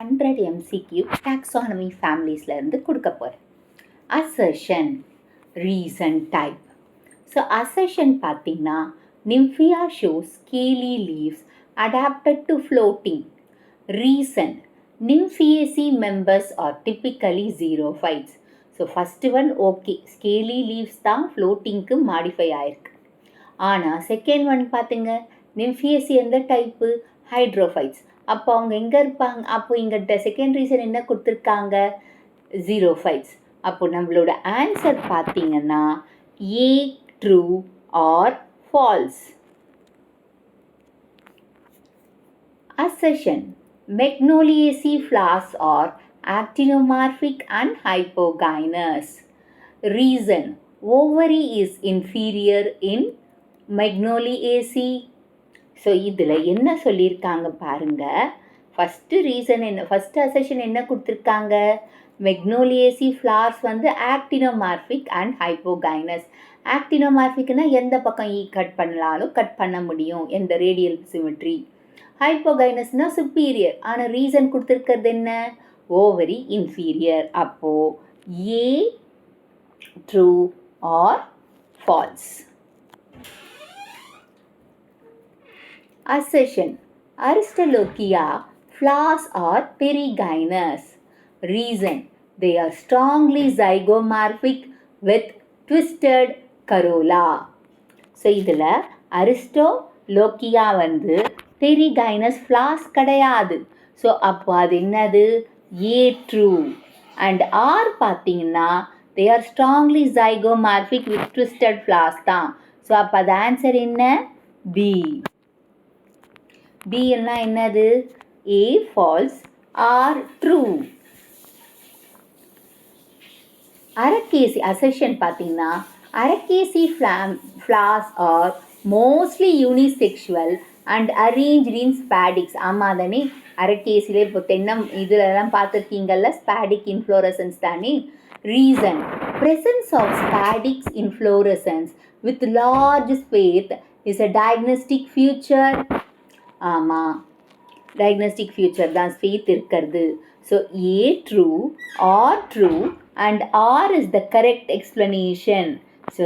100 MCQ taxonomy familiesல இருந்து கொடுக்க போகிறேன். assertion, reason type. So assertion பார்த்தீங்கன்னா nymphia shows scaly leaves adapted to floating. Reason, nymphaceae members are typically xerophytes. So first one okay, scaly leaves தான் floatingக்கு modify ஆயிருக்கு. ஆனால் second one பார்த்துங்க, நிம்ஃபியேசி எந்த type? Hydrophytes. அப்போ அவங்க எங்கே இருப்பாங்க? அப்போ இங்கிட்ட செகண்ட் ரீசன் என்ன கொடுத்துருக்காங்க? ஜீரோஃபைட்ஸ். அப்போ நம்மளோட ஆன்சர் பார்த்தீங்கன்னா A true R false. Assertion, Magnoliaceae flowers are actinomorphic and hypogynous. Reason, ovary is inferior in Magnoliaceae. So இதில் என்ன சொல்லியிருக்காங்க பாருங்க. ஃபஸ்ட்டு ரீசன் என்ன, ஃபஸ்ட்டு அசெஷன் என்ன கொடுத்துருக்காங்க? மெக்னோலியேசி ஃப்ளார்ஸ் வந்து ஆக்டினோமார்பிக் அண்ட் ஹைப்போகைனஸ். ஆக்டினோமார்பிக்னா எந்த பக்கம் கட் பண்ணலாலும் கட் பண்ண முடியும், எந்த ரேடியல் சிமெட்ரி. ஹைப்போகைனஸ்னா சுப்பீரியர். ஆனால் ரீசன் கொடுத்துருக்கிறது என்ன? Ovary inferior. அப்போது A true R false. Assertion, Aristolochia flowers are perigynous. Reason, they are strongly zygomorphic with twisted corolla. So இதில் அரிஸ்டோலோக்கியா வந்து பெரிகைனஸ் ஃப்ளார்ஸ் கிடையாது. ஸோ அப்போ அது என்னது? ஏ ட்ரூ. அண்ட் ஆர் பார்த்தீங்கன்னா they are strongly zygomorphic with twisted flowers தான். So அப்போ அது ஆன்சர் என்ன? பி. பி என்ன என்னது? A false, R true. Araceae assertion பார்த்தீங்கன்னா Araceae flowers are mostly unisexual and arranged in spadix. ஆமாம் தானே, அரக்கேசியில் இப்போ தென்னம் இதிலெல்லாம் பார்த்துருக்கீங்கல்ல, ஸ்பாடிக் இன்ஃப்ளோரசன்ஸ் தானே. Reason, presence of spadics inflorescence with large spathe is a diagnostic feature. ஆமாம், டயக்னோஸ்டிக் ஃபியூச்சர் தான் ஸ்பேத் இருக்கிறது. So A true, R true and R is the correct explanation. So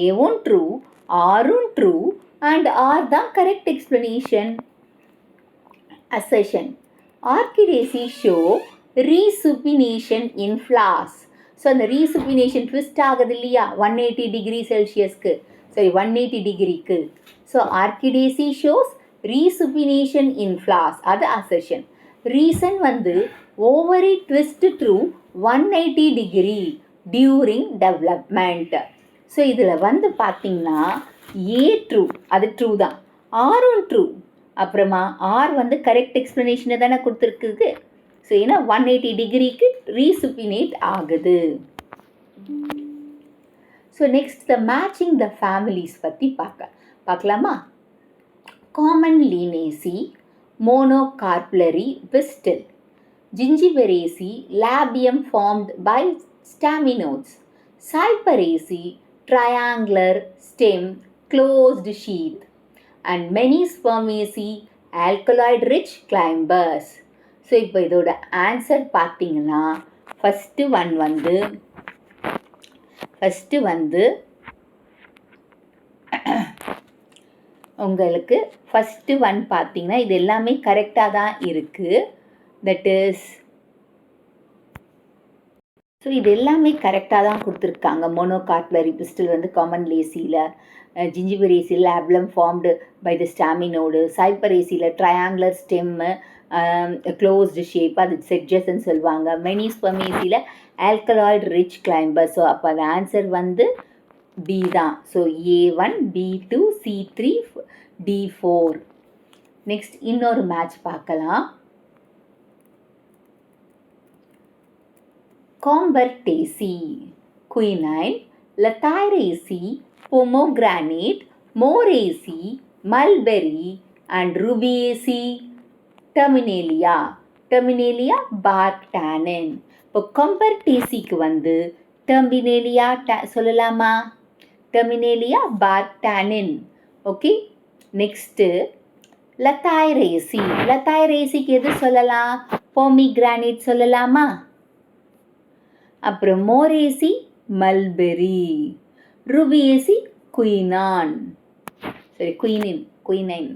ஏவும் ட்ரூ, ஆரும் ட்ரூ அண்ட் ஆர் தான் correct explanation. Assertion, Orchidaceae show resupination in flowers. So அந்த resupination twist ஆகுது இல்லையா 180 டிகிரி செல்சியஸ்க்கு, சரி 180 டிகிரிக்கு. ஸோ ஆர்கிடேசி ஷோஸ் ரீசுப்பினேஷன் இன் ஃப்ளார்ஸ், அது assertion. Reason வந்து ovary twist through 180 degree during development. So இதில் வந்து பார்த்திங்கன்னா ஏ ட்ரூ, அது ட்ரூ தான். ஆரும் ட்ரூ. அப்புறமா ஆர் வந்து கரெக்ட் எக்ஸ்ப்ளனேஷனை தானே கொடுத்துருக்கு. ஸோ ஏன்னா 180 டிகிரிக்கு ரீசுப்பினேட் ஆகுது. So next the matching the families பற்றி பார்க்கலாமா? Common Linaceae, monocarpellary pistil. Gingiveraceae, labium formed by staminodes. Cyperaceae, triangular stem, closed sheath. And many Spermaceae, alkaloid-rich climbers. So இப்போ இதோட ஆன்சர் பார்த்தீங்கன்னா ஃபஸ்ட்டு வந்து உங்களுக்கு ஃபஸ்ட்டு ஒன் பார்த்தீங்கன்னா இது எல்லாமே கரெக்டாக தான் இருக்குது. தட் இஸ், ஸோ இது எல்லாமே கரெக்டாக தான் கொடுத்துருக்காங்க. மோனோகார்ப்லரி பிஸ்டல் வந்து காமன் லேசியில், ஜிஞ்சிபரேசியில் labellum formed by the staminode, சைப்பரேசியில் ட்ரையாங்குலர் ஸ்டெம்மு, க்ளோஸ்டு ஷேப், அது செட்ஜஸ்ன்னு சொல்லுவாங்க. மெனி ஸ்பெர்மேசியில் ஆல்கலாய்டு ரிச் கிளைம்பர். ஸோ அப்போ அது ஆன்சர் வந்து பி தான். So A1, B2, C3, D4. Next இன்னொரு மேட்ச் பார்க்கலாம். Combertaceae, quinine, Lathiraceae, pomegranate, Moraceae, mulberry and Rubiaceae, terminalia bark tannin. இப்போ Combertaceaeக்கு வந்து terminalia சொல்லலாமா? terminalia bark tannin. Okay, next Lythraceae. லத்தாய்ரேசிக்கு எது சொல்லலாம்? பொமிகிரானேட் சொல்லலாமா? அப்புறம் மோரேசி மல்பெரி, ருபியேசி குயினான், சரி quinine.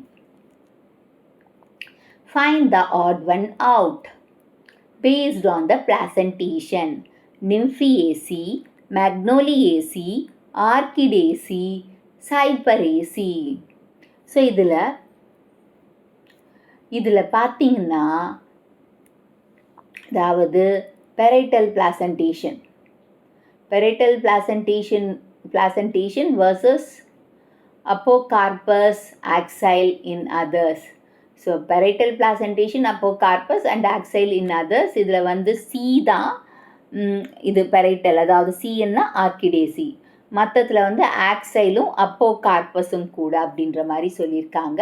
Find the odd one out based on the placentation. Nymphaceae, Magnoliaceae, Orchidaceae, Cyperaceae. So இதில் பார்த்தீங்கன்னா அதாவது parietal placentation versus apocarpus axile in others. So parietal placentation, apocarpus and axile in others. இதில் வந்து C தான் இது parietal, அதாவது சின்னா ஆர்கிடேசி, மற்றத்தில் வந்து ஆக்சைலும் அப்போகார்பஸும் கூட அப்படின்ற மாதிரி சொல்லியிருக்காங்க.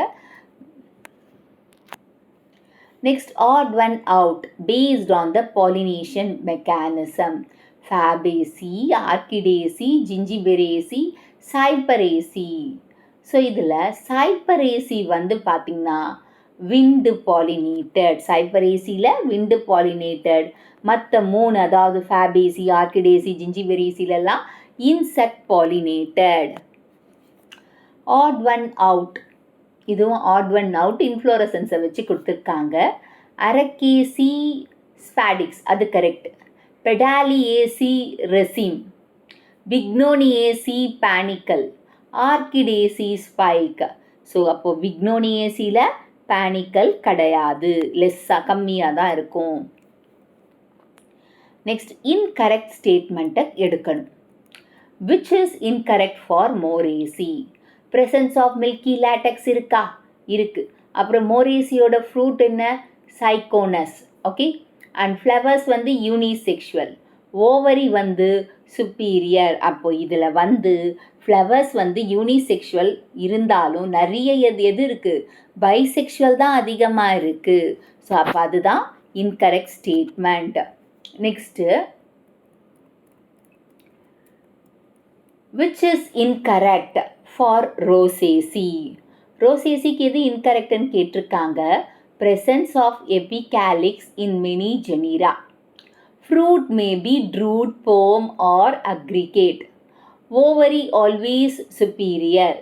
Next odd one out based on the pollination mechanism. Fabaceae, Orchidaceae, Gingiberraceae, Cyperaceae. So இதில் Cyperaceae வந்து பார்த்திங்கன்னா விண்டு பாலினேட்டட், சைப்பரேசியில் விண்டு பாலினேட்டட். மற்ற 3 அதாவது ஃபேபேசி, ஆர்கிடேசி, ஜிஞ்சிபெரேசிலெல்லாம் insect pollinated. Odd one out, இதுவும் ஆட் ஒன் அவுட் இன்ஃப்ளோரசன்ஸை வச்சு கொடுத்துருக்காங்க. அரக்கேசி ஸ்பாடிக்ஸ் அது correct. Pedaliaceae raceme, Bignoniaceae panicle, Orchidaceae spike. So அப்போது விக்னோனியேசியில் பேனிக்கல் கிடையாது, லெஸ்ஸாக கம்மியாக தான் இருக்கும். நெக்ஸ்ட் இன்கரெக்ட் ஸ்டேட்மெண்ட்டை எடுக்கணும். Which is incorrect for Moraceae? Presence of milky latex இருக்கா? இருக்குது. அப்புறம் மோரேசியோட ஃப்ரூட் என்ன? சைக்கோனஸ். ஓகே. அண்ட் ஃப்ளவர்ஸ் வந்து யூனிசெக்ஷுவல், ஓவரி வந்து சுப்பீரியர். அப்போ இதில் வந்து ஃப்ளவர்ஸ் வந்து யூனிசெக்ஷுவல் இருந்தாலும் நிறைய எது இருக்குது? பைசெக்ஷுவல் தான் அதிகமாக இருக்குது. ஸோ அப்போ அதுதான் incorrect statement. Next which is incorrect for Rosaceae? ரோசேசிக்கு எது இன்கரெக்ட்னு கேட்டிருக்காங்க. presence of epicalix in many genera. Fruit may be drude, pome or aggregate. Ovary always superior.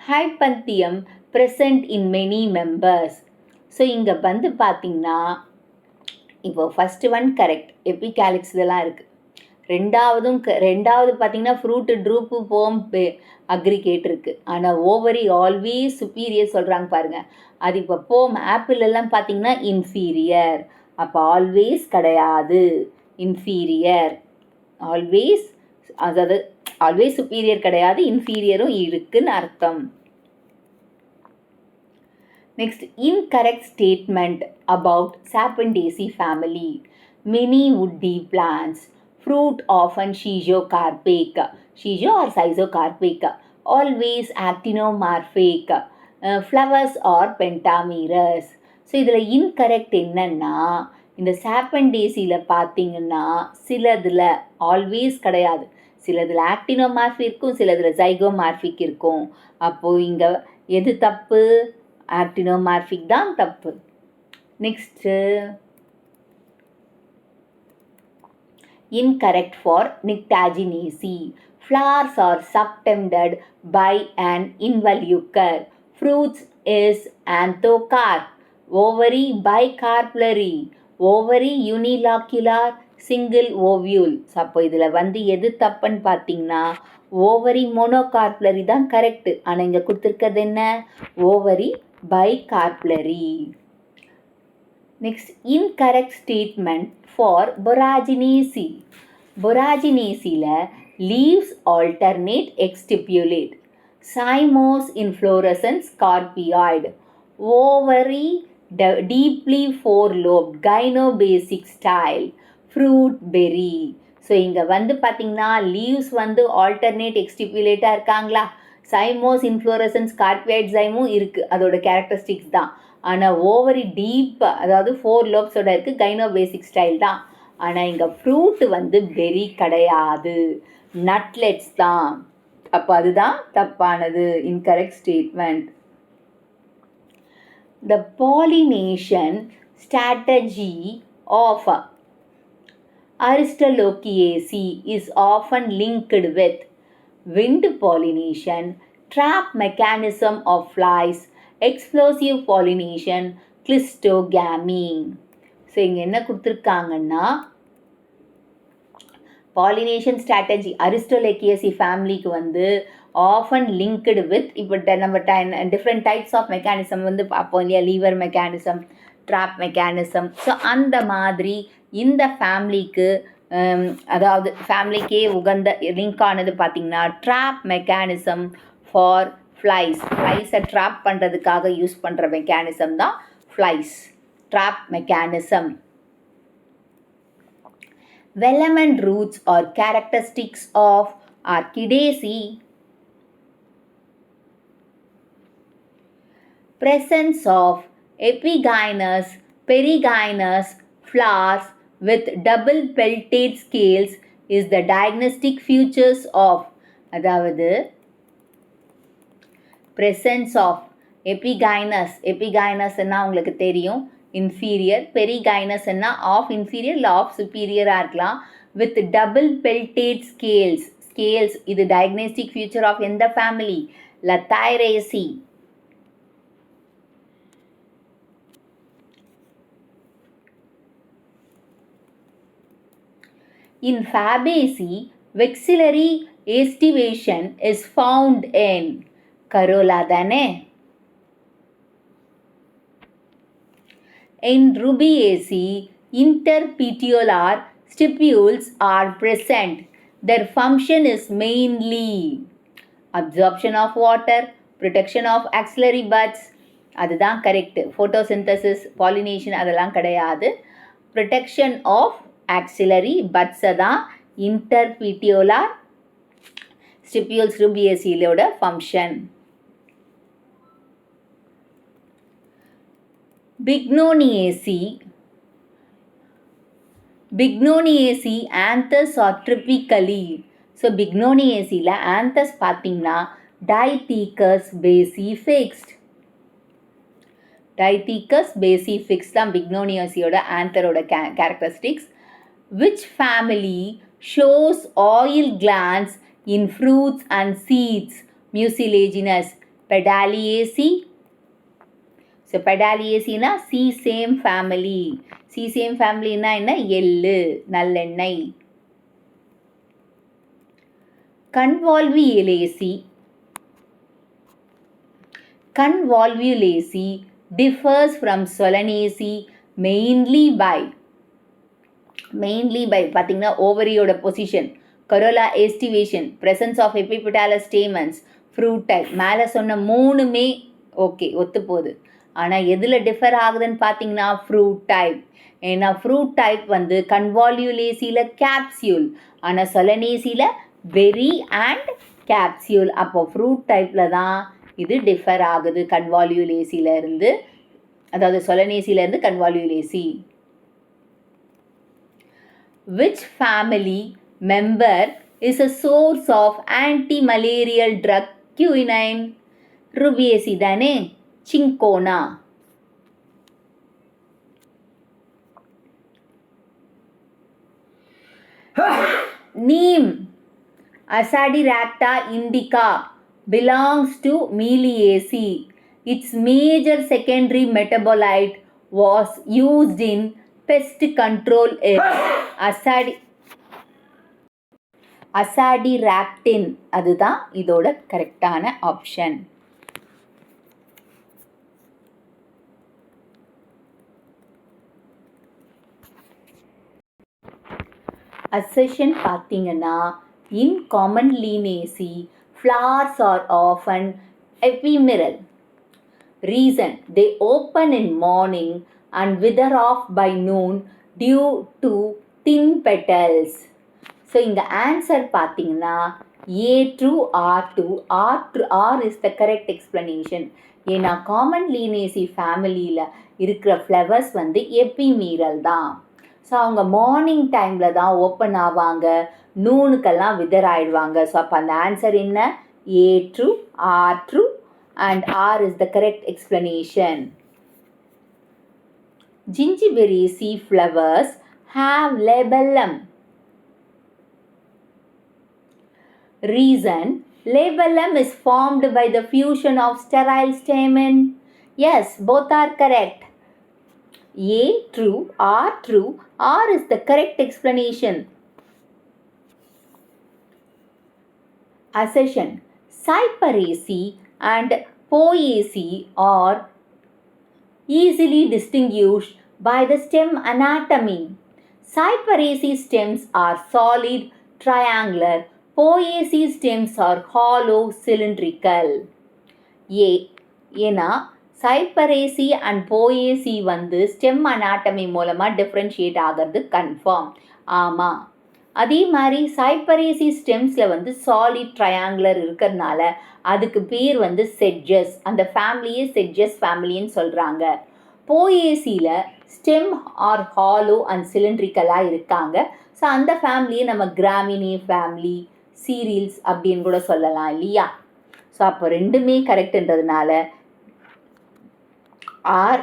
Hypanthium present in many members. So இங்கே வந்து பார்த்திங்கன்னா இப்போ ஃபஸ்ட்டு ஒன் கரெக்ட், எபிகாலிக்ஸ் இதெல்லாம் இருக்குது. ரெண்டாவது பார்த்திங்கன்னா ஃப்ரூட்டு, ட்ரூப்பு, போம், அக்ரிகேட் இருக்குது. ஆனால் ஓவரி ஆல்வேஸ் சுப்பீரியர் சொல்கிறாங்க பாருங்கள். அது இப்போ போம், ஆப்பிள் எல்லாம் பார்த்திங்கன்னா இன்ஃபீரியர். அப்போ ஆல்வேஸ் கிடையாது, இன்ஃபீரியர். ஆல்வேஸ், அதாவது ஆல்வேஸ் சுப்பீரியர் கிடையாது, இன்ஃபீரியரும் இருக்குன்னு அர்த்தம். Next incorrect statement about Sapindaceae family. Many woody plants. Fruit often schizocarpic. Schizo or schizocarpic. Always actinomorphic. Flowers are pentamerous. So இதில் இன்கரெக்ட் என்னன்னா, இந்த சாப்பண்டேசியில் பார்த்தீங்கன்னா சிலதில் ஆல்வேஸ் கிடையாது, சிலதில் ஆக்டினோமார்ஃபிக் இருக்கும், சிலதில் ஜைகோமார்ஃபிக் இருக்கும். அப்போது இங்கே எது தப்பு? ஆக்டினோமார்ஃபிக் தான் தப்பு. Next incorrect for Nyctaginaceae. Flowers are subtended by an involucre. Fruits is anthocarp. Ovary bicarpellary. Ovary unilocular single ovule. அப்போ இதில் வந்து எது தப்புன்னு பார்த்தீங்கன்னா ஓவரி மோனோகார்ப்லரி தான் கரெக்டு. ஆனால் இங்கே கொடுத்துருக்கிறது என்ன? Ovary bicarpellary. Next, incorrect statement for Boraginaceae. Boraginaceae leaves alternate exstipulate. Cymose inflorescence carpioid. Ovary deeply four-lobed gynobasic style. Fruit berry. So இங்கே வந்து பார்த்திங்கன்னா லீவ்ஸ் வந்து ஆல்டர்னேட் எக்ஸ்டிபுலேட்டாக இருக்காங்களா? சைமோஸ் இன்ஃப்ளோரசன்ஸ் கார்பியாய்ட் சைமும் இருக்குது, அதோட கேரக்டரிஸ்டிக்ஸ் தான். ஆனால் ஓவரி டீப், அதாவது 4 லோப்ஸோட இருக்குது, கைனோபேசிக் ஸ்டைல் தான். ஆனால் இங்கே ஃப்ரூட்டு வந்து பெரி கிடையாது, நட்லெட்ஸ் தான். அப்போ அதுதான் தப்பானது, incorrect statement. The pollination strategy of Aristolochiaceae is often linked with wind pollination, trap mechanism of flies, explosive pollination, cleistogamy. So இங்கே என்ன கொடுத்துருக்காங்கன்னா பாலினேஷன் ஸ்ட்ராட்டஜி அரிஸ்டோலெக்கியசி ஃபேமிலிக்கு வந்து ஆஃபன் லிங்க்டு வித் இப்போ நம்ம டிஃப்ரெண்ட் டைப்ஸ் ஆஃப் மெக்கானிசம் வந்து பார்ப்போம் இல்லையா, lever mechanism, drop mechanism. So அந்த மாதிரி இந்த ஃபேமிலிக்கு அதாவது ஃபேமிலிக்கே உகந்த லிங்க் ஆனது பார்த்திங்கன்னா ட்ராப் மெக்கானிசம் ஃபார் ஃப்ளைஸை ட்ராப் பண்ணுறதுக்காக யூஸ் பண்ணுற மெக்கானிசம் தான் flies, drop mechanism. Velamen roots are characteristics of Orchidaceae. Presence of epigynous, perigynous flowers with double peltate scales is the diagnostic features of, அதாவது presence of epigynous உங்களுக்கு தெரியும் inferior, perigynous of inferior இல்லை of superior-ஆக இருக்கலாம். with double peltate scales இது diagnostic feature of எந்த family? Lathyracea. In Fabaceae, vexillary estivation is found in corolla தானே. In Rubiaceae, interpetiolar stipules are present. Their function is mainly absorption of water, protection of axillary buds, அதுதான் correct. photosynthesis, pollination அதெல்லாம் கிடையாது. protection of axillary buds தான் interpetiolar stipules Rubiaceae function. Bignoniaceae anthers are typically, so பிக்னோனியேசியில் anthers பார்த்தீங்கன்னா dithecous basifixed தான் பிக்னோனியேசியோட ஆந்தரோட characteristics. which family shows oil glands in fruits and seeds? Mucilaginous. Pedaliaceae. So பெடாலியேசினா sesame family. Sesame ஃபேமிலின்னா என்ன? எள்ளு, நல்லெண்ணெய். Convolvulaceae differs from Solanaceae mainly by பார்த்தீங்கன்னா ஓவரியோட position, corolla estivation, presence of epipetalous stamens, fruit type. மேலே சொன்ன மூணுமே okay ஒத்து போகுது. ஆனால் எதில் டிஃபர் ஆகுதுன்னு பார்த்தீங்கன்னா ஃப்ரூட் டைப். ஏன்னா ஃப்ரூட் டைப் வந்து கன்வால்யூலேசியில் கேப்சியூல், ஆனால் சொலனேசியில் பெரி அண்ட் கேப்சியூல். அப்போ ஃப்ரூட் டைப்பில் தான் இது டிஃபர் ஆகுது கன்வால்யூலேசியிலேருந்து, அதாவது சொலனேசியிலேருந்து கன்வால்யூலேசி. Which family member is a source of anti-malarial drug quinine? Rubiaceae தானே. Cinchona. Neem, Azadirachta indica, belongs to Meliaceae. Its major secondary metabolite was used in pest control is Azadirachtin. அதுதான் இதோட கரெக்டான option. Assertion பார்த்தீங்கன்னா in common Linaceae flowers are often ephemeral. Reason, they open in morning and wither off by noon due to thin petals. So இங்கே answer பார்த்தீங்கன்னா A2 R2. R is the correct explanation. ஏன்னா common லீனேசி ஃபேமிலியில் இருக்கிற flowers வந்து எபிமீரல் தான். So அவங்க morning டைமில் தான் ஓப்பன் ஆவாங்க, நூனுக்கெல்லாம் விதர் ஆயிடுவாங்க. ஸோ அப்போ அந்த ஆன்சர் என்ன? A2 R2 and R is the correct explanation. Gingiberaceae flowers have labellum. Reason: labellum is formed by the fusion of sterile stamen. Yes, both are correct. A true, R true, R is the correct explanation. Assertion: Cyperaceae and Poaceae are easily distinguished by the stem anatomy. Cyperaceae stems are solid, triangular. Poaceae stems are hollow, cylindrical. A. ஏன்னா சைப்பரேசி and போயேசி வந்து stem anatomy மூலமாக differentiate ஆகிறது confirm. ஆமாம். அதே மாதிரி சைப்பரேசி ஸ்டெம்ஸில் வந்து solid triangular இருக்கிறதுனால அதுக்கு பேர் வந்து செட்ஜஸ். அந்த ஃபேமிலியே செட்ஜஸ் ஃபேமிலின்னு சொல்கிறாங்க. போயேசியில் ஸ்டெம் ஆர் ஹாலோ அண்ட் சிலிண்ட்ரிக்கலாக இருக்காங்க. ஸோ அந்த ஃபேமிலியை நம்ம கிராமினே ஃபேமிலி, சீரியல்ஸ் அப்படின்னு கூட சொல்லலாம் இல்லையா? ஸோ அப்போ ரெண்டுமே கரெக்டுன்றதுனால R,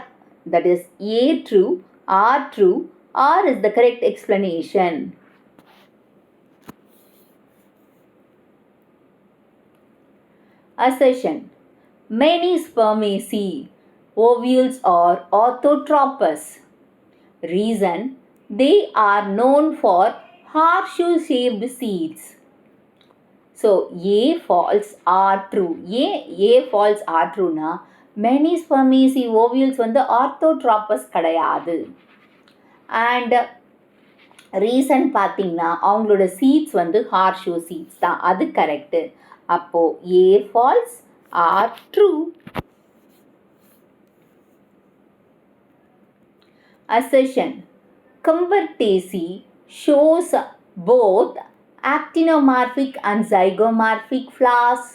that is A true, R true, R is the correct explanation. Assertion: Many spermaceae ovules are orthotropous. Reason: they are known for horseshoe-shaped seeds. So A false, R true. A false, R true na many spermaceae ovules வந்து ஆர்த்தோட்ராப்பஸ் கிடையாது. And reason பார்த்தீங்கன்னா அவங்களோட seeds வந்து horseshoe seeds தான். அது correct. அப்போது A false, R true. Assertion: Convertaceae shows both actinomorphic and zygomorphic flowers.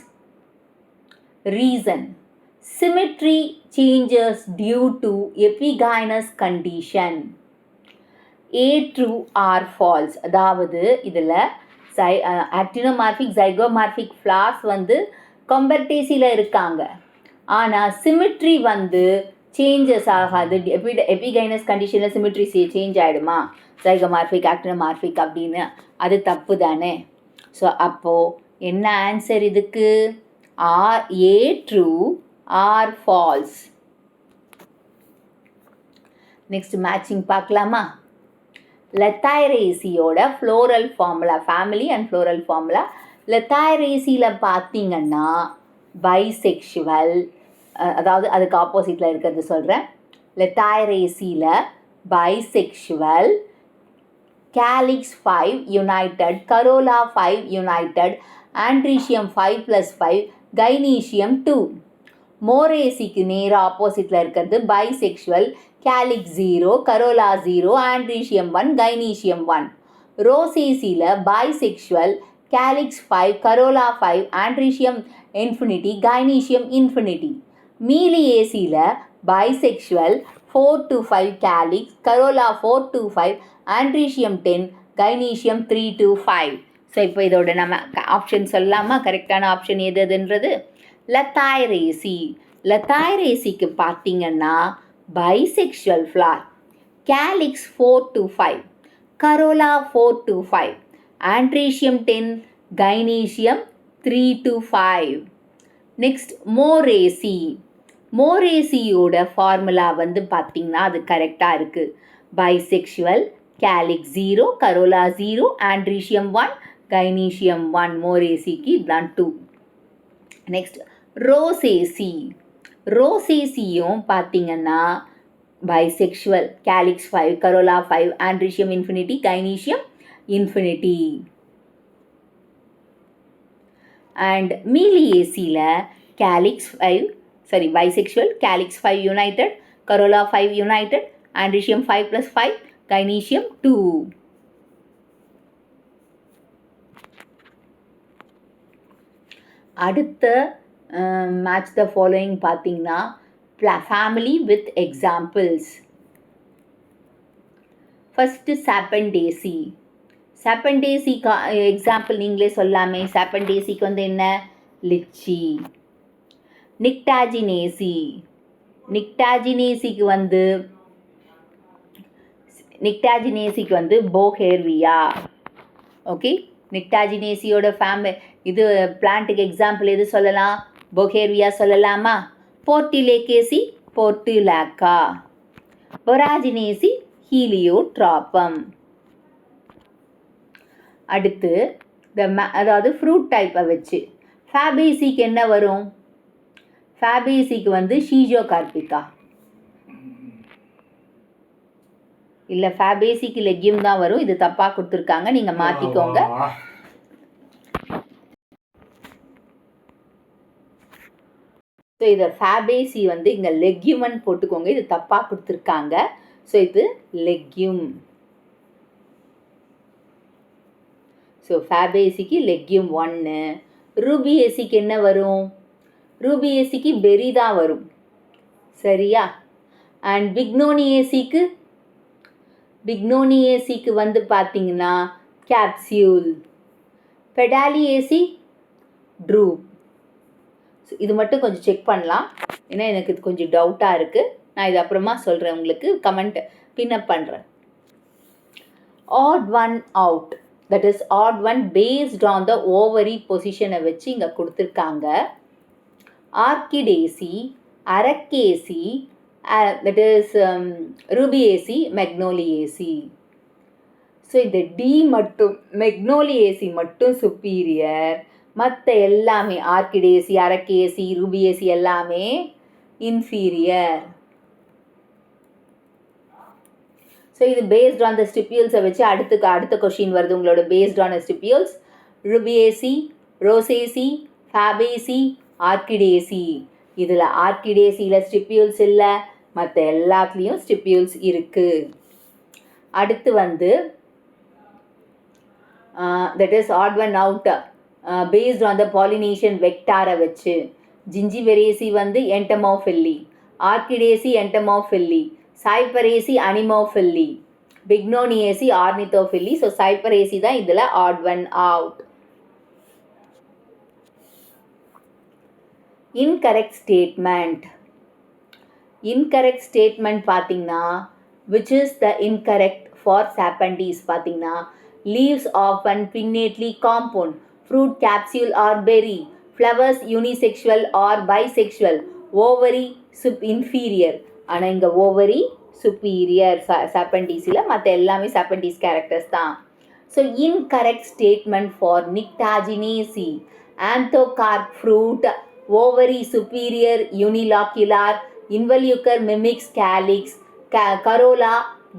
Reason: symmetry changes due to epigynous condition. A true, R false. அதாவது இதில் ஆக்டினோமார்பிக் ஜைகோமார்பிக் ஃப்ளார்ஸ் வந்து கம்பர்டேசியில் இருக்காங்க. ஆனால் சிமிட்ரி வந்து சேஞ்சஸ் ஆகாது. எபிகைனஸ் கண்டிஷனில் சிமிட்ரி சேஞ்ச் ஆகிடுமா? ஜைகோமார்பிக், ஆக்டினோமார்பிக் அப்படின்னு அது தப்பு தானே? ஸோ அப்போது என்ன ஆன்சர் இதுக்கு? R A true, R false. Next matching பார்க்கலாமா? லெத்தாய்ரேசியோட floral formula, family and floral formula. லெத்தாய்ரேசியில் பார்த்தீங்கன்னா பைசெக்ஷுவல், அதாவது அதுக்கு ஆப்போசிட்டில் இருக்கிறது சொல்கிறேன். லெத்தாய்ரேசியில் bisexual, calyx 5 united, corolla 5 united, androecium 5+5, gynoecium 2. மோரேசிக்கு நேராக ஆப்போசிட்டில் இருக்கிறது bisexual, calyx 0, corolla 0, androecium 1, gynoecium 1. ரோசேசியில் bisexual, calyx 5, corolla 5, androecium infinity, gynoecium infinity. மீலியேசியில் bisexual, 4 to 5 calyx, corolla 4 to 5, androecium 10, gynoecium 3 to 5. So இப்போ இதோட நம்ம ஆப்ஷன் சொல்லலாமா? கரெக்டான ஆப்ஷன் எதுன்றது லெத்தாய்ரேசி. லெத்தாய்ரேசிக்கு பார்த்தீங்கன்னா bisexual flower, calyx 4 to 5, corolla 4 to 5, androecium 10, gynoecium 3 to 5. Next Moraceae. மோரேசியோட ஃபார்முலா வந்து பார்த்திங்கன்னா அது கரெக்டாக இருக்குது. Bisexual, calyx 0, corolla 0, androecium 1, gynoecium 1. மோரேசிக்கு இதுதான் 2. Next Rosaceae. ரோசேசியும் பார்த்திங்கன்னா bisexual, calyx 5, corolla 5, androecium infinity, gynoecium infinity. And மீலியேசியில் calyx 5, bisexual, calyx 5 united, corolla 5 united, andrecium 5+5, gynoecium 2. அடுத்த match the following பார்த்தீங்கன்னா family with examples. First Sapendaceae. Sapendaceae example நீங்களே சொல்லாமே. Sapendaceaeக்கு வந்து என்ன? லிச்சி. நிக்டாஜினேசி. நிக்டாஜினேசிக்கு வந்து நிக்டாஜினேசிக்கு வந்து போஹேர்வியா. ஓகே, நிக்டாஜினேசியோட இது பிளான்ட்டுக்கு எக்ஸாம்பிள் எது சொல்லலாம்? போஹேர்வியா சொல்லலாமா? போர்ட்டிலேகேசி போர்ட்டிலாக்கா, பொராஜினேசி ஹீலியோட்ராப்பம். அடுத்து அதாவது ஃப்ரூட் டைப்பை வச்சு ஃபேபேசிக்கு என்ன வரும்? ஃபேபேசிக்கு வந்து ஷீஜோகார்பிகா இல்லை, ஃபேபேசிக்கு லெக்யூம் தான் வரும். இது தப்பாக கொடுத்துருக்காங்க, நீங்கள் மாற்றிக்கோங்க. ஸோ இதை ஃபேபேசி வந்து இங்கே லெக்யூமன் போட்டுக்கோங்க, இது தப்பாக கொடுத்துருக்காங்க. ஸோ இது லெக்யூம். ஸோ ஃபேபேசிக்கு லெக்யூம் 1. ரூபியேசிக்கு என்ன வரும்? ரூபியேசிக்கு பெரி தான் வரும், சரியா? அண்ட் பிக்னோனியேசிக்கு வந்து பார்த்தீங்கன்னா கேப்சியூல். பெடாலியேசி ட்ரூப். ஸோ இது மட்டும் கொஞ்சம் செக் பண்ணலாம், ஏன்னா எனக்கு இது கொஞ்சம் டவுட்டாக இருக்குது. நான் இது அப்புறமா சொல்கிறேன், உங்களுக்கு கமெண்ட் பின்அப் பண்ணுறேன். Odd one out, that is odd one based on the ovary பொசிஷனை வச்சு இங்கே கொடுத்துருக்காங்க. Orchidaceae, Arecaceae, that is Rubiaceae, Magnoliaceae. So இந்த டி மட்டும், மெக்னோலியேசி மட்டும் சுப்பீரியர், மற்ற எல்லாமே ஆர்கிடேசி, அரக்கேசி, ரூபியேசி எல்லாமே இன்ஃபீரியர். ஸோ இது பேஸ்ட் ஆன் த ஸ்டிபியூல்ஸை வச்சு அடுத்த கொஷின் வருது உங்களோட. Based on stipules Rubiaceae, Rosaceae, Fabaceae, Orchidaceae. இதில் ஆர்கிடேசியில் ஸ்டிபியூல்ஸ் இல்லை, மற்ற எல்லாத்துலேயும் ஸ்டிபியூல்ஸ் இருக்குது. அடுத்து வந்து that is odd one out based on the pollination வெக்டாரை வச்சு. ஜிஞ்சிபெரேசி வந்து என்டமோஃபில்லி, ஆர்கிடேசி என்டமோஃபில்லி, சைப்பரேசி அனிமோஃபில்லி, பிக்னோனியேசி ஆர்னித்தோஃபில்லி. ஸோ சைப்பரேசி தான் இதில் odd one out. Incorrect statement. Incorrect statement பார்த்தீங்கன்னா which is the incorrect for Sapindaceae பார்த்தீங்கன்னா leaves often pinnately compound, fruit capsule or berry, flowers unisexual or bisexual, ovary inferior. ஆனால் இங்கே ovary superior சாப்பண்டீஸில், மற்ற எல்லாமே Sapindaceae characters தான். So incorrect statement for Nyctaginaceae. Anthocarp fruit, ovary superior unilocular, involucre mimics calyx, corolla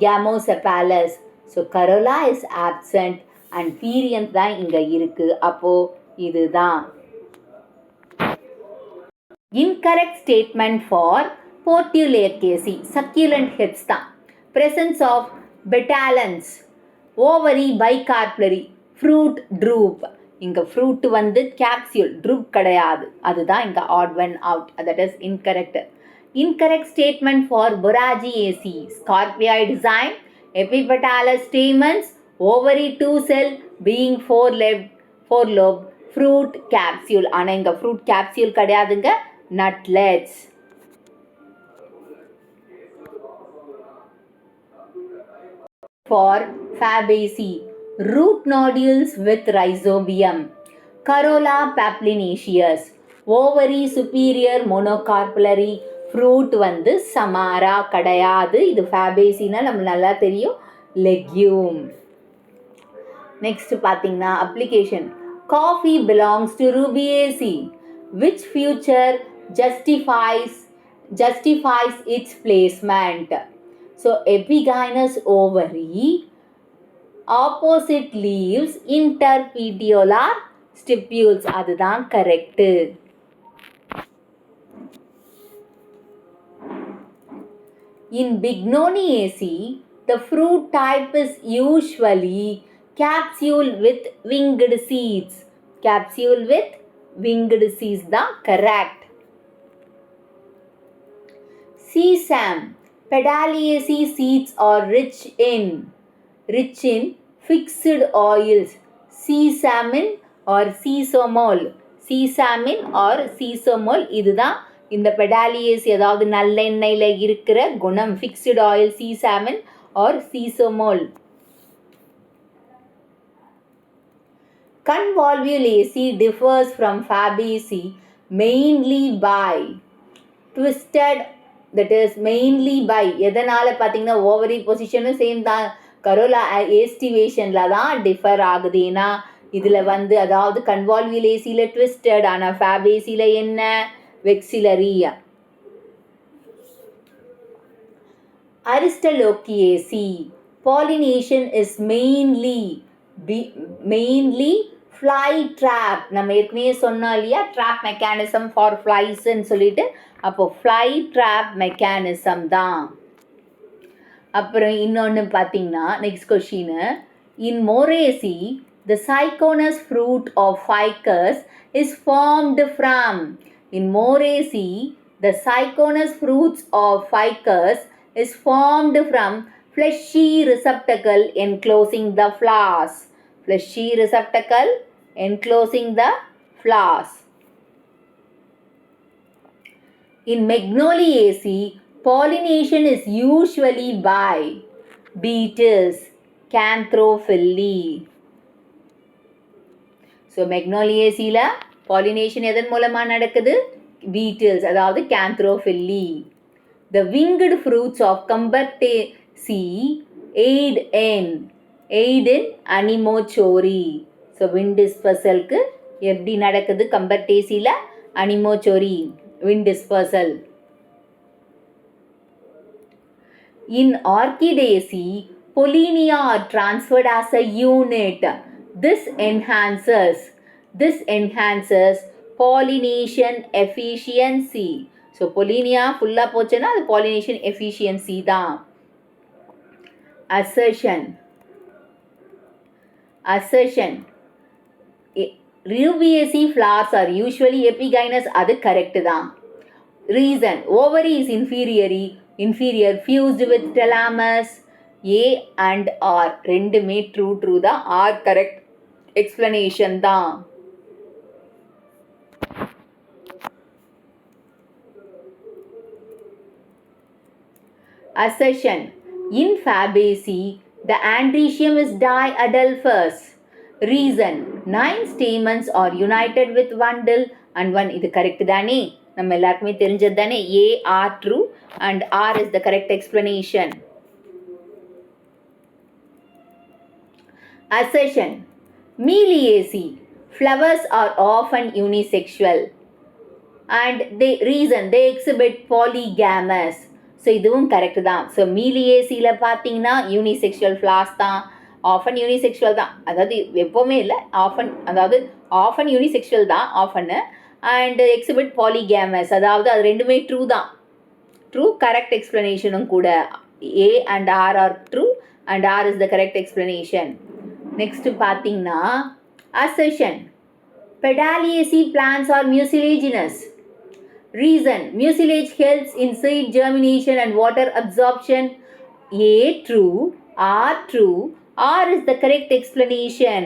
gamosepalous. So corolla is absent and perianth தான் இங்கே இருக்குது. அப்போது இதுதான் incorrect statement for Portulacaceae. Succulent ஹெட்ஸ் தான். Presence of petals, ovary bicarpellary, fruit drupe. இங்கே fruit வந்து capsule, drupe கிடையாது. அதுதான் இங்கே odd one out, that is incorrect. Incorrect statement for Boraginaceae. Scorpioid design, epipetalous stamens, ovary 2 cell, being 4 lobe, fruit capsule. ஆனால் இங்கே fruit capsule கிடையாதுங்க, nutlets. For Fabaceae, root nodules with rhizobium, corolla papilionaceous, ovary superior monocarpellary, fruit வந்து samara கிடையாது. இது ஃபேபேசினா நம்ம நல்லா தெரியும், லெக்யூம். நெக்ஸ்ட் பார்த்தீங்கன்னா application. Coffee belongs to Rubiaceae. Which feature justifies its placement? So epigynous ovary, opposite leaves, interpetiolar stipules. அதுதான் correct. In Bignoniaceae, the fruit type is usually capsule with winged seeds. Capsule with winged seeds தான் correct. Sesame, Pedaliaceae seeds are rich in fixed oils. Sesamin or sesomol. Sesamin or sesomol இதுதான் இந்த பெடாலியேசி, அதாவது நல்லெண்ணெயில் இருக்கிற குணம். Fixed oil sesamin or sesamol. Convolvulaceae differs from Fabaceae mainly by twisted, that is mainly by எதனால் பார்த்தீங்கன்னா ovary பொசிஷனும் same தான், Corolla ஏஸ்டிவேஷனில் தான் டிஃபர் ஆகுது. ஏன்னா இதில் வந்து அதாவது கன்வால்விலேசியில் ட்விஸ்டட், ஆனால் ஃபேபேசியில் என்ன வெக்சிலரி. Aristolochiaceae pollination is mainly fly trap. நம்ம ஏற்கனவே சொன்னோம் இல்லையா, ட்ராப் மெக்கானிசம் ஃபார் ஃப்ளைஸ்ன்னு சொல்லிட்டு, அப்போ ஃப்ளை ட்ராப் மெக்கானிசம் தான். அப்புறம் இன்னொன்று பார்த்தீங்கன்னா next question, in Moraceae the Syconus fruit of ficus is formed from. In Moraceae the Syconus fruits of ficus is formed from fleshy receptacle enclosing the flowers. Fleshy receptacle enclosing the flowers. In Magnoliaceae pollination is usually by beetles, Canthrophyllae. So மெக்னோலியேசியில் pollination எதன் மூலமாக நடக்குது, beetles அதாவது cantharophily. The winged fruits of Combretaceae aid in anemochory. So wind டிஸ்பர்சலுக்கு எப்படி நடக்குது கம்பர்டேசியில், அனிமோச்சோரி wind dispersal. In Orchidaceae pollinia are transferred as a unit. This enhances pollination efficiency. So pollinia fulla போச்சுன்னா அது pollination efficiency தான். Assertion Rubiaceae flowers are usually epigynous, அது correct தான். Reason, ovary is inferior fused with thalamus. A and R ரெண்டுமே true தான். R correct explanation தான். Assertion, in Fabaceae the androecium is diadelphous. Reason, 9 stamens are united with bundle and one. இது correct தானே, நம்ம எல்லாருக்குமே தெரிஞ்சது தானே. A R true and R is the correct explanation. Assertion, Meliaceae flowers are often unisexual and they exhibit polygamous. So இதுவும் correct தான். So மீலியேசியில் பார்த்தீங்கன்னா unisexual flowers தான், ஆஃபன் யூனிசெக்ஷுவல் தான், அதாவது எப்போவுமே இல்லை, ஆஃபன் யூனிசெக்ஷுவல் தான் ஆஃபன்னு, அண்ட் எக்ஸிபிட் பாலிகேமஸ், அதாவது அது ரெண்டுமே ட்ரூ தான். ட்ரூ கரெக்ட் எக்ஸ்ப்ளனேஷனும் கூட. A and R R true and R is the correct explanation. Next பார்த்தீங்கன்னா assertion, Pedaliaceae plants are mucilaginous. Reason, mucilage helps in seed germination and water absorption. A true, R true, R is the correct explanation.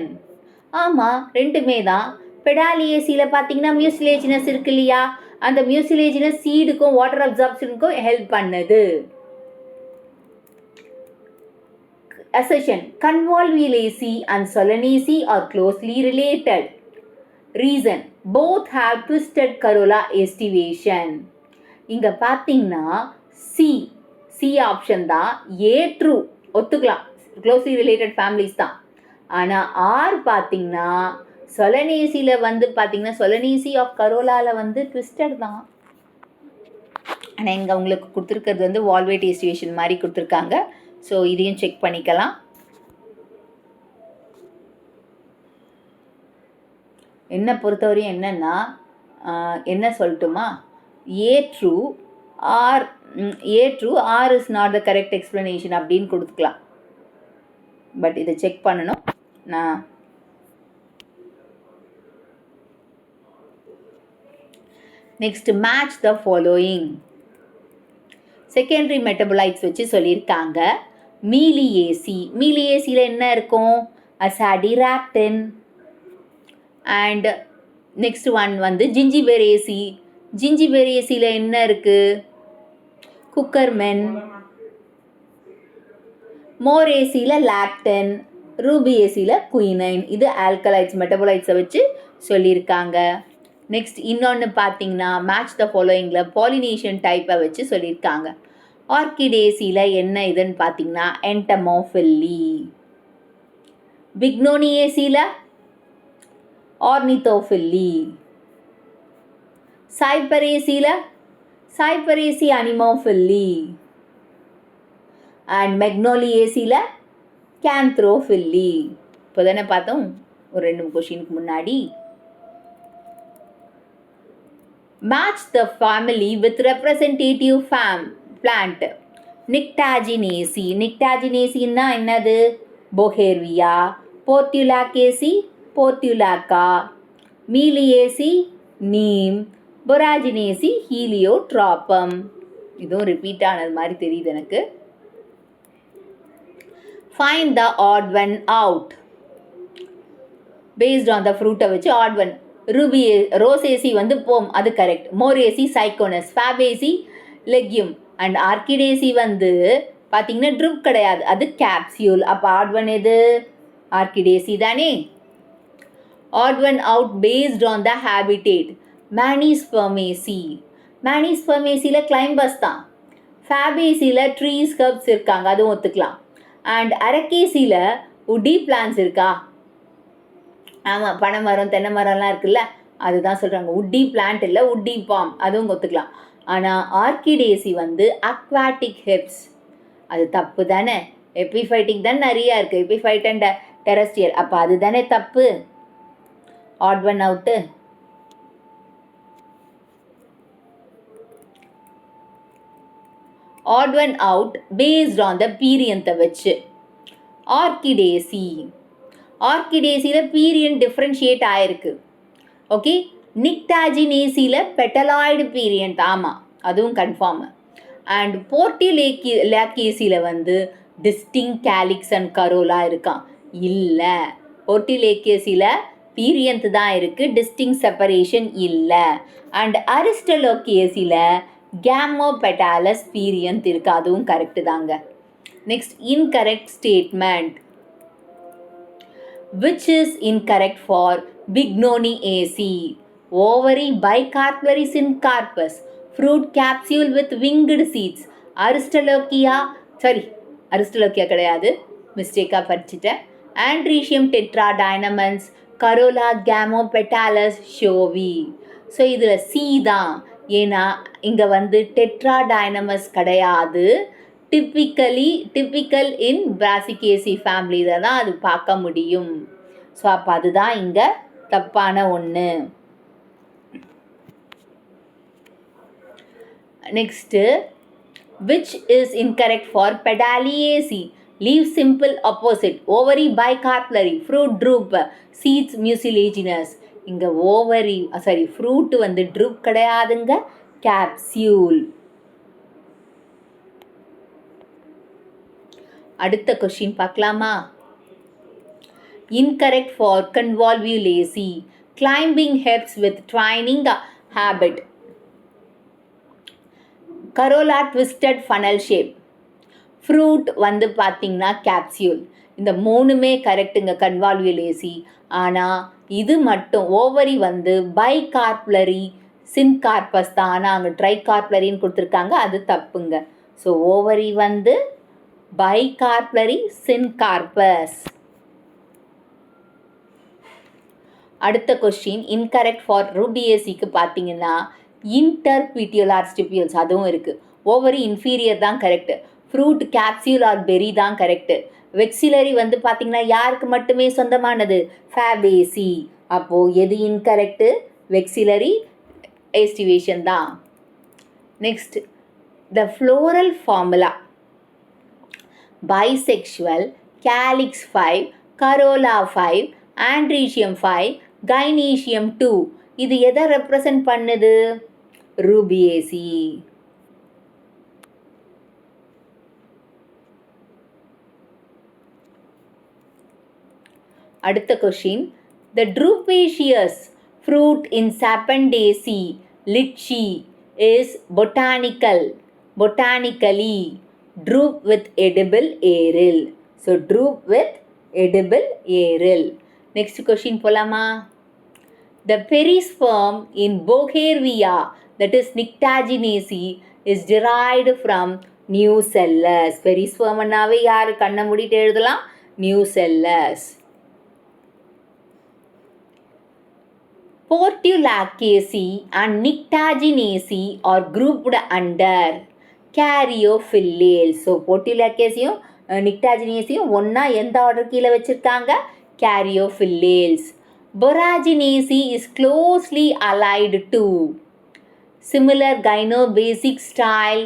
ஆமாம், ரெண்டுமே தான். பெடாலியேசியில் பார்த்தீங்கன்னா mucilaginous இருக்கு இல்லையா, அந்த mucilaginous சீடுக்கும் water அப்சார்ப்ஷனுக்கும் help பண்ணுது. Assertion, Convolvulaceae and Solanaceae are closely related. Reason, both have twisted corolla estivation. இங்கே பார்த்தீங்கன்னா சி ஆப்ஷன் தான். ஏ ட்ரூ ஒத்துக்கலாம், க்ளோஸ்லி ரிலேட்டட் ஃபேமிலிஸ் தான். ஆனால் ஆர் பார்த்தீங்கன்னா சொலனேசியில் வந்து பார்த்தீங்கன்னா சொலனேசி ஆஃப் கரோலாவில் வந்து ட்விஸ்டட் தான். ஆனால் இங்கே உங்களுக்கு கொடுத்துருக்கிறது வந்து வால்வேட் எஸ்டிவேஷன் மாதிரி கொடுத்துருக்காங்க. ஸோ இதையும் செக் பண்ணிக்கலாம். என்னை பொறுத்தவரையும் என்னென்னா என்ன சொல்லட்டுமா, A true R is not the correct explanation அப்படின்னு கொடுத்துக்கலாம். பட் இதை செக் பண்ணணும். நான் next match the following. Secondary metabolites வச்சு சொல்லியிருக்காங்க. மீலியேசியில் என்ன இருக்கும், அசாடிராக்டின். அண்ட் நெக்ஸ்ட் ஒன் வந்து ஜிஞ்சிபெரேசியில் என்ன இருக்குது, குக்கர்மென். மோரேசியில் லாக்டன், ரூபியேசியில் குயினைன். இது ஆல்கலைட்ஸ் மெட்டபோலைட்ஸை வச்சு சொல்லியிருக்காங்க. நெக்ஸ்ட் இன்னொன்று பார்த்தீங்கன்னா மேட்ச் த ஃபாலோயிங்கில் பாலினேஷன் டைப்பை வச்சு சொல்லியிருக்காங்க. ஆர்கிடேசியில் என்ன இதுன்னு பார்த்தீங்கன்னா என்டமோஃபில்லி. பிக்னோனியேசியில் ஆர்னித்தோஃபில்லி. சைப்பரேசியில் சைப்பரேசி அனிமோஃபில்லி. அண்ட் மெக்னோலியேசியில் கேந்த்ரோஃபில்லி. இப்போ தானே பார்த்தோம் ஒரு 2 கொஷினுக்கு முன்னாடி. Match the family with representative plant. Nyctaginaceae. நிக்டாஜினேசின்னா என்னது? பொஹேர்வியா. போர்ட்யுலாக்கேசி போர்ட்யுலாக்கா. மீலியேசி நீம். பொராஜினேசி ஹீலியோட்ராப்பம். இதுவும் ரிப்பீட் ஆனது மாதிரி தெரியுது எனக்கு. Find the odd one out. Based on the ஃப்ரூட்டை வச்சு ஆட் ஒன். ரோசேசி வந்து போம், அது correct. Moraceae syconus. Fabaceae legume. And Orchidaceae வந்து பார்த்தீங்கன்னா ட்ரிப் கிடையாது, அது கேப்சியூல். அப்போ ஆட் ஒன் எது? ஆர்கிடேசி தானே. Odd one out based on the habitat. Menispermaceae. மேனிஸ்பெர்மேசியில் கிளைம்பர்ஸ் தான். ஃபேபேசியில் ட்ரீஸ் ஹெர்ப்ஸ் இருக்காங்க, அதுவும் ஒத்துக்கலாம். அண்ட் அரக்கேசியில் உட்டி பிளான்ஸ் இருக்கா? ஆமாம், பனை மரம் தென்னை மரம்லாம் இருக்குல்ல, அதுதான் சொல்கிறாங்க. உட்டி பிளான்ட் இல்லை, உட்டி பாம், அதுவும் ஒத்துக்கலாம். ஆனால் ஆர்கிடேசி வந்து அக்வாட்டிக் ஹெர்ப்ஸ், அது தப்பு தானே. எபிஃபைட்டிக் தான் நிறையா இருக்குது, எபிஃபைட் அண்ட் டெரஸ்டியல். அப்போ அது தானே தப்பு. Odd one out. Odd one out based on the பீரியன்த்தை வச்சு. ஆர்கிடேசி. ஆர்கிடேசியில் பீரியன் டிஃப்ரென்ஷியேட் ஆயிருக்கு. ஓகே. நிக்டாஜினேசியில் பெட்டலாய்டு பீரியன்ட், ஆமாம், அதுவும் கன்ஃபார்ம். அண்ட் போர்ட்டிலேக்கேசியில் வந்து டிஸ்டிங் கேலிக்ஸ் அண்ட் கரோலா இருக்கான். இல்லை, போர்ட்டிலேக்கேசியில் பீரியன்ட் தான் இருக்குது, டிஸ்டிங் செப்பரேஷன் இல்லை. அண்ட் அரிஸ்டலோகேசியில் கேமோபெட்டாலஸ் பீரியன்ட் இருக்குது, அதுவும் கரெக்டு தாங்க. Next incorrect statement. Which is incorrect for Bignoniaceae? Ovary bicarpellary syncarpus. Fruit capsule with winged seeds. Aristolochia கிடையாது, மிஸ்டேக்காக படிச்சுட்டேன். Andrecium tetradynamans. Corolla gamopetalis shovi. So இதில் சி தான், ஏன்னா இங்கே வந்து டெட்ராடைனமஸ் கிடையாது. டிப்பிக்கல் இன் பிராசிகேசி ஃபேமிலியில் தான் அது பார்க்க முடியும். ஸோ அப்போ அதுதான் இங்கே தப்பான ஒன்று. Next, which is incorrect for Pedaliaceae? Leave simple opposite. Ovary bicarpellary. Fruit drupe. Seeds mucilaginous. இங்கே ஃப்ரூட்டு வந்து ட்ரூப் கிடையாதுங்க, கேப்சியூல். அடுத்த கொஸ்டின் பார்க்கலாமா? Incorrect for Convolvulaceae. Climbing herbs with twining habit. Corolla twisted funnel shape. Fruit வந்து பார்த்திங்கன்னா capsule. இந்த 3மே கரெக்டுங்க, கன்வால்வுலேசி. ஆனால் இது மட்டும் ஓவரி வந்து பைகார்ப்லரி சின்கார்பஸ் தான், ஆனால் அங்கே ட்ரைகார்ப்லரின்னு கொடுத்துருக்காங்க, அது தப்புங்க. ஸோ ஓவரி வந்து பைகார்ப்லரி சின்கார்பஸ். அடுத்த கொஸ்டின் இன்கரெக்ட் ஃபார் ரூபியேசிக்கு பார்த்தீங்கன்னா இன்டர்பிட்டியுலார் ஸ்டிபியூல்ஸ், அதுவும் இருக்குது. ஓவரி இன்ஃபீரியர் தான் கரெக்டு. ஃப்ரூட் கேப்சியூல் ஆர் பெரி தான் கரெக்டு. வெக்சிலரி வந்து பார்த்திங்கன்னா யாருக்கு மட்டுமே சொந்தமானது? ஃபேபேசி. அப்போது எது இன்கரெக்டு? வெக்சிலரி எஸ்டிவேஷன் தான். நெக்ஸ்ட், த floral formula. Bisexual, calyx 5, corolla 5, andrecium 5, gynoecium 2. இது எதை ரெப்ரசன்ட் பண்ணுது? ரூபியேசி. அடுத்த question, the drupaceous fruit in Sapandaceae litchi is botanically droop with edible aerial. So droop with edible aerial. Next question போலாமா? The perisperm in Beauharvia, that is Nyctaginaceae, is derived from nucellus. Perisperm நாவே யாரு கண்ண மூடிட்டு எழுதலாம்? Nucellus. Portulaceae and Nyctaginaceae are grouped under Caryophyllales. So Portulaceae Nyctaginaceae ஒன்னா எந்த order கீழே வச்சிருக்காங்க? Caryophyllales. Boraginaceae is closely allied to similar gynobasic style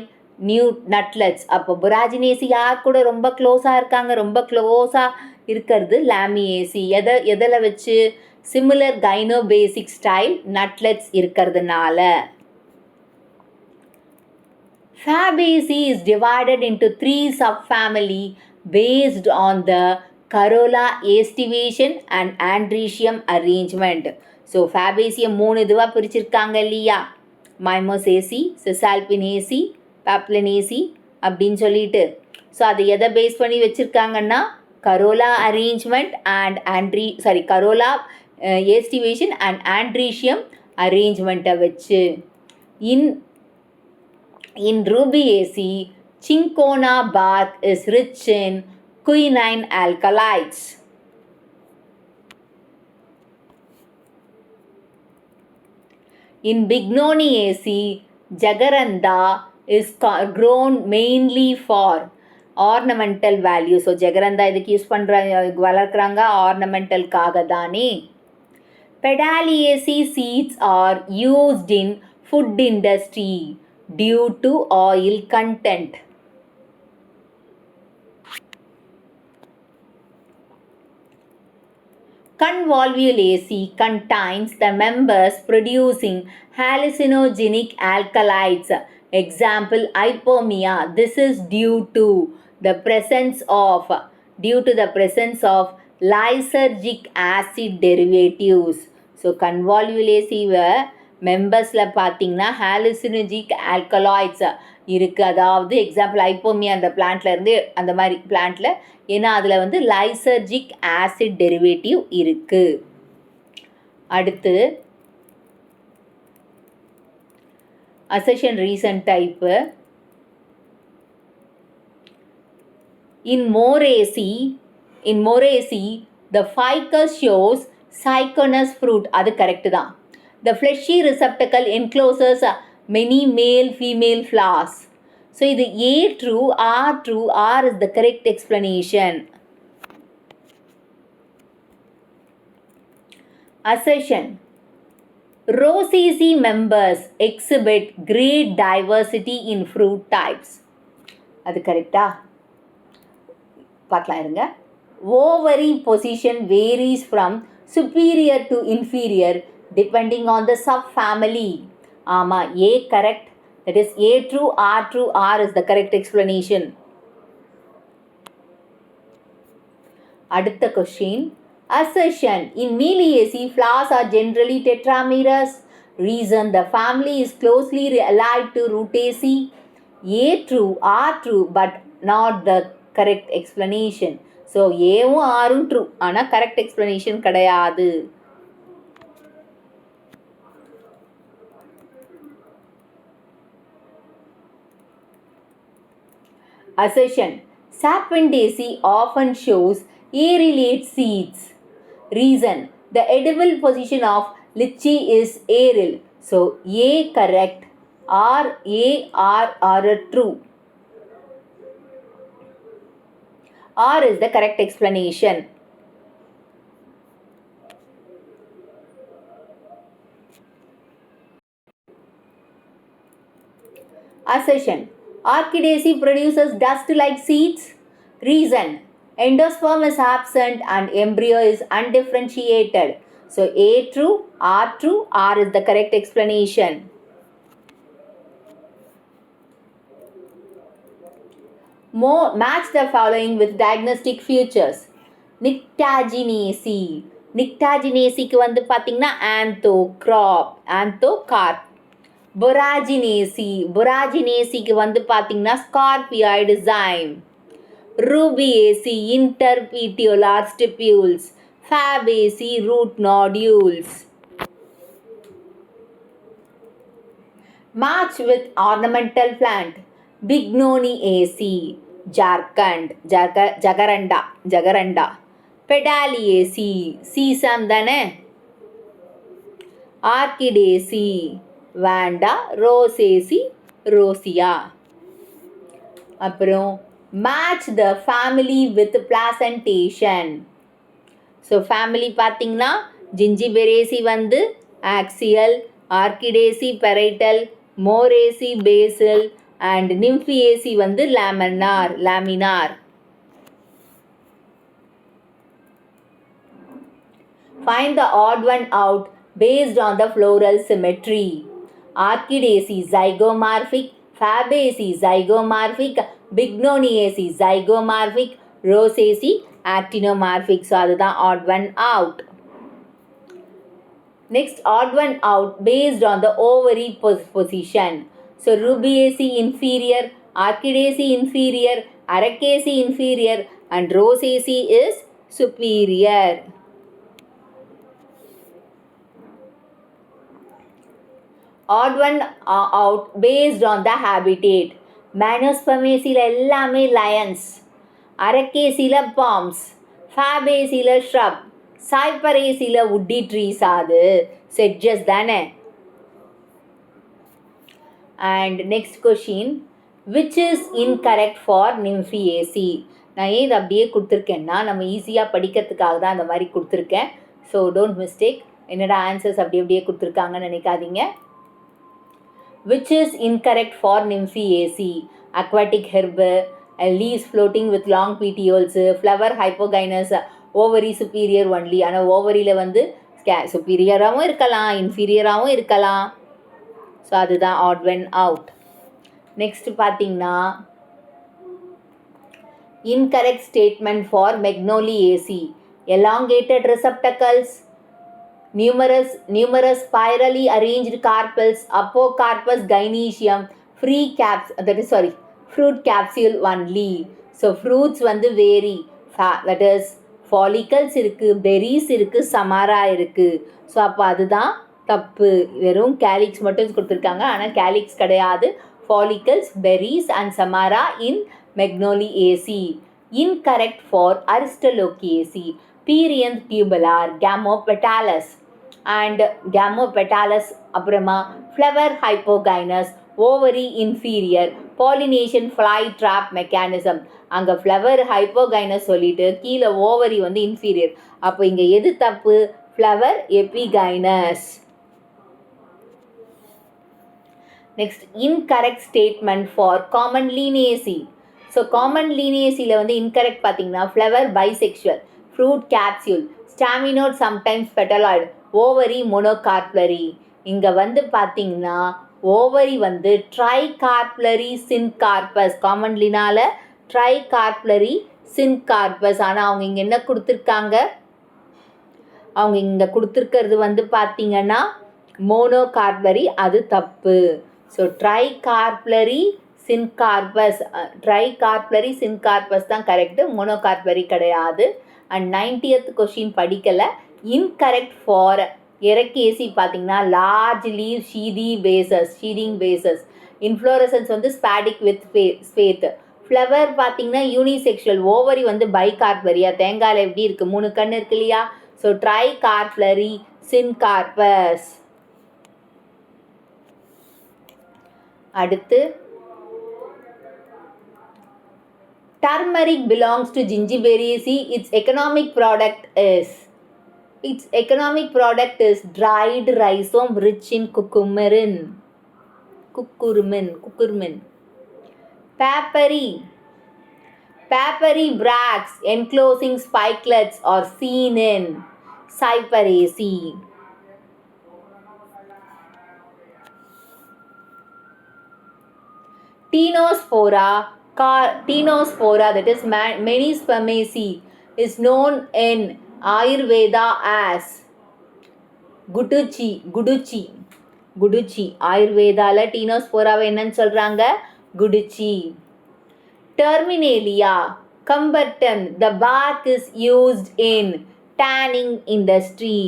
new nutlets. அப்போ Boraginaceae யார் கூட ரொம்ப க்ளோஸாக இருக்காங்க? ரொம்ப க்ளோஸாக இருக்கிறது Lamiaceae. எதில் வச்சு? similar gynobasic style nutlets இருக்கிறதுனால. Fabaceae is divided into 3 subfamily based on the corolla aestivation and androecium arrangement. So Fabaceae 3 இதுவா பிரிச்சிருக்காங்க இல்லையா? Mimosaceae, Cisalpinaceae, Paplanaceae அப்படின்னு சொல்லிட்டு. ஸோ அதை எதை பேஸ் பண்ணி வச்சுருக்காங்கன்னா corolla arrangement and corolla aestivation and androecium arrangementை வச்சு. In Rubiaceae, cinchona bark is rich in quinine alkaloids. In Bignoniaceae, jacaranda is grown mainly for ornamental value. So jacaranda இதுக்கு use வளர்க்குறாங்க ornamentalக்காக தானே. Pedaliaceae seeds are used in food industry due to oil content. Convolvulaceae contains the members producing hallucinogenic alkaloids. Example, hypomia. This is due to the presence of lysergic acid derivatives. So convolvulaceae மெம்பர்ஸில் பார்த்தீங்கன்னா ஹாலுசினோஜிக் alkaloids இருக்குது. அதாவது example ஐப்போமியா அந்த பிளான்ட்லேருந்து அந்த மாதிரி பிளான்ட்டில், ஏன்னா அதில் வந்து lysergic acid derivative இருக்குது. அடுத்து assertion reason type. In Moraceae, the ficus shows cyconus fruit. அது கரெக்டு தான். The fleshy receptacle encloses many male-female flowers. So, இது A true, R is the correct explanation. Assertion. Rosaceae members exhibit great diversity in fruit types. அது கரெக்டா? பார்க்கலாம் இருங்க. Ovary position varies from superior to inferior depending on the subfamily. ஆமாம், A correct. That is A true, R is the correct explanation. அடுத்த question. Assertion. In Meliaceae, flowers are generally tetramerous. Reason, the family is closely allied to Rutaceae. A true, R true, but not the correct explanation. So, Aவும் Rவும் true, ஆனால் correct explanation கிடையாது. Assertion. Sapindaceae often shows aerialate seeds. Reason, the edible position of lychee is aerial. So, A correct, R true. R is the correct explanation. Assertion. Orchidaceae produces dust-like seeds. Reason, endosperm is absent and embryo is undifferentiated. So, A true, R is the correct explanation. Match the following with diagnostic features. Nyctaginaceae. Nyctaginaceae வந்து பார்த்தீங்கன்னா anthocarp. பொராஜினேசிக்கு வந்து பார்த்தீங்கன்னா ஸ்கார்பியாய்டு zyme. Rubiaceae interpetiolar stipules. Fabaceae root nodules. Match with ornamental plant. Bignoniaceae, Jacaranda. Pedaliaceae, sesame தானே. Orchidaceae, Vanda. Rosaceae, Rosea. அப்புறம் match the family with placentation. So family பார்த்தீங்கன்னா ஜிஞ்சிபெரேசி வந்து axial, ஆர்கிடேசி parietal, மோரேசி Basel and நிம்ஃபியேசி வந்து laminar. Find the odd one out based on the floral symmetry. Orchidaceae zygomorphic, Fabaceae zygomorphic, Bignoniaceae zygomorphic, Rosaceae actinomorphic. So அதுதான் odd one out. Next, odd one out based on the ovary position. So Rubiaceae inferior, Orchidaceae inferior, Aracaceae inferior and Rosaceae is superior. Odd one out based on the habitat. Manospermaceae எல்லாமே lions, Aracaceae palms, Fabaceae shrub, Cyperaceae woody trees அது sedges தானே. And next question, which is incorrect for Nymphaceae? நான் ஏன் இது அப்படியே கொடுத்துருக்கேன்னா நம்ம ஈஸியாக படிக்கிறதுக்காக தான் அந்த மாதிரி கொடுத்துருக்கேன். So don't mistake. என்னடா ஆன்சர்ஸ் அப்படியே கொடுத்துருக்காங்கன்னு நினைக்காதீங்க. Which is incorrect for Nymphaceae? Aquatic herb, leaves floating with long petioles, flower hypogynous, ovary superior only. ஆனால் ஓவரியில் வந்து சுப்பீரியராகவும் இருக்கலாம், இன்ஃபீரியராகவும் இருக்கலாம். ஸோ அதுதான் odd one out. நெக்ஸ்ட் பார்த்தீங்கன்னா incorrect statement for Magnoliaceae. Elongated receptacles, numerous spirally arranged carpels, apocarpus gynoecium, fruit capsule only. So fruits வந்து vary, that is follicles இருக்கு, berries இருக்கு, samara இருக்கு. ஸோ அப்போ அதுதான் தப்பு. வெறும் கேலிக்ஸ் மட்டும் கொடுத்துருக்காங்க, ஆனால் கேலிக்ஸ் கிடையாது. follicles, berries and samara in Magnoliaceae. Incorrect for Aristolochiaceae. Perianth tubular, Gamopetalus and Gamopetalus. அப்புறமா flower hypogynous, ovary inferior, pollination fly trap mechanism. அங்கே flower hypogynous சொல்லிட்டு கீழே ஓவரி வந்து inferior. அப்போ இங்கே எது தப்பு? flower epigynous. Next, incorrect statement for common Linaceae. So common லீனியேசியில் வந்து இன்கரெக்ட் பார்த்தீங்கன்னா flower bisexual, fruit capsule, staminode sometimes petaloid, ovary monocarpellary. இங்கே வந்து பார்த்தீங்கன்னா ஓவரி வந்து ட்ரைகார்ப்லரி சின்கார்பஸ். காமன் லீனால ட்ரைகார்ப்லரி சின்கார்பஸ். ஆனால் அவங்க இங்கே என்ன கொடுத்துருக்காங்க? அவங்க இங்கே கொடுத்துருக்கிறது வந்து பார்த்தீங்கன்னா மோனோகார்ப்லரி. அது தப்பு. ஸோ ட்ரைகார்ப்லரி சின்கார்பஸ் தான் கரெக்டு, மோனோகார்ப்லரி கிடையாது. அண்ட் 90th கொஷின் படிக்கலை. இன்கரெக்ட் ஃபார் எரக்கேசி பார்த்தீங்கன்னா large leave seeding bases. Inflorescence வந்து ஸ்பாடிக் வித் ஸ்பேத். ஃப்ளவர் பார்த்தீங்கன்னா யூனிசெக்ஷுவல். ஓவரி வந்து பைகார்ப்லரியா? தேங்காயில் எப்படி இருக்குது? 3 கண் இருக்கு இல்லையா? So ட்ரைகார்ப்லரி syncarpous. அடுத்து turmeric belongs to Gingiberraceae. Its economic product is dried rhizome rich in curcumin. Papery bracts enclosing spikelets are seen in Cyperaceae. Ctenospora, that is many spermaceae, is known in Ayurveda as Guduchi. குடுச்சி. ஆயுர்வேதால டீனோஸ்போராவை என்னன்னு சொல்கிறாங்க? குடுச்சி. Terminalia cumbertum. The bark is used in tanning industry.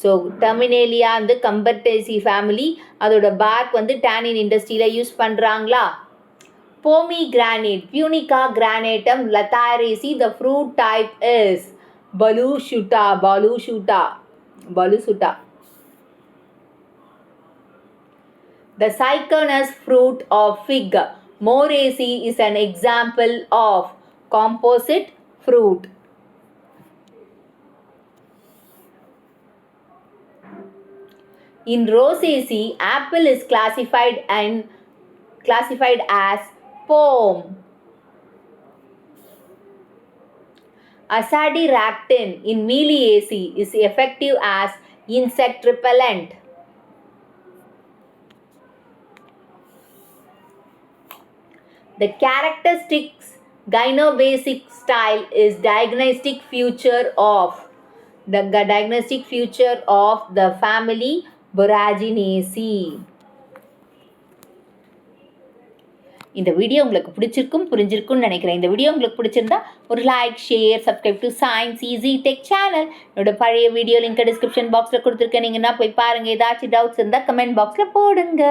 So டெர்மினேலியா வந்து கம்பர்டேசி family, அதோட park வந்து tannin இண்டஸ்ட்ரியில் use பண்ணுறாங்களா? Pomegranate, Punica granatum latharacea. The fruit type is baluchuta. The cycanus fruit of fig. Moraceae is an example of composite fruit. In Rosaceae, apple is classified as pome. Azadirachtin in Meliaceae is effective as insect repellent. The characteristics gynobasic style is diagnostic feature of the family Boraginaceae. இந்த video உங்களுக்கு பிடிச்சிருக்கும், புரிஞ்சிருக்கும்னு நினைக்கிறேன். இந்த video உங்களுக்கு பிடிச்சிருந்தா ஒரு like, share, subscribe to science easy tech channel. என்னோட பழைய வீடியோ லிங்க் டிஸ்கிரிப்ஷன் பாக்ஸில் கொடுத்துருக்கேன். நீங்கன்னா போய் பாருங்கள். ஏதாச்சும் டவுட்ஸ் இருந்தால் கமெண்ட் பாக்ஸில் போடுங்க.